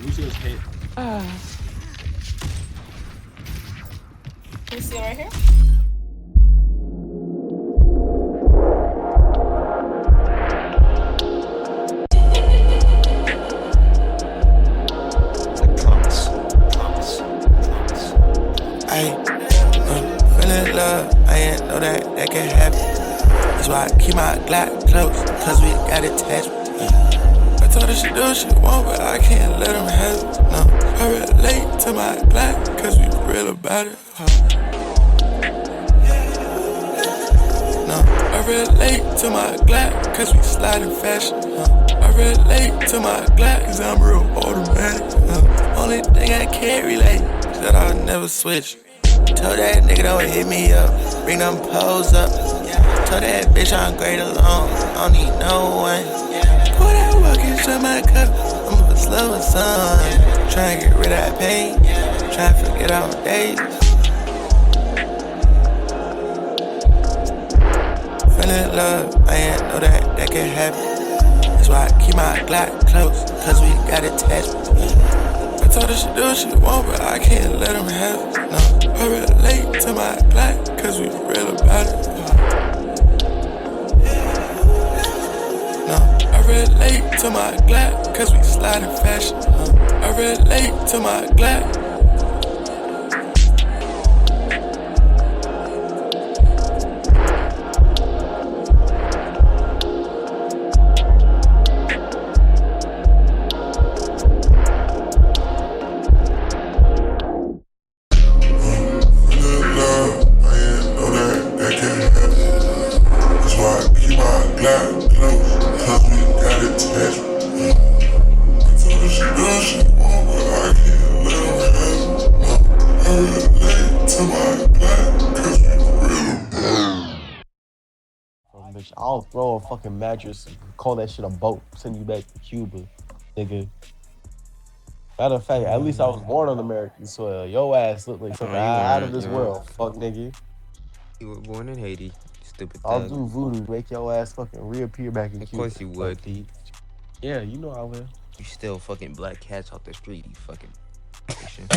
Lucio's hit. Lucio right here. Feeling love, I ain't know that can happen. That's why I keep my glock close, cause we got attached. I told her she do what she want, but I can't let them have it. No, I relate to my glock, cause we real about it. No, I relate to my glock, cause we slide in fashion. I relate to my glock, cause I'm real automatic. Only thing I can't relate is that I'll never switch. Told that nigga don't hit me up, bring them poles up. Told that bitch I'm great alone, I don't need no one. Pour that walk into my cup, I'm a slow son. Tryna get rid of that pain, tryna forget all my days. Feeling love, I ain't know that can happen. That's why I keep my glock close, cause we got attached. I told her she do what she want, but I can't let them have it. No, I relate to my glock, cause we real about it. No, I relate to my glock, cause we slide in fashion. I relate to my glock. Bitch, I'll throw a fucking mattress, call that shit a boat, send you back to Cuba, nigga. Matter of fact, at least I was born on American soil. Your ass look like something out of this world, fuck nigga. You were born in Haiti, stupid thug. I'll do voodoo, make your ass fucking reappear back in Cuba. Of course you would. Yeah, you know I will. You still fucking black cats off the street, you fucking Haitian.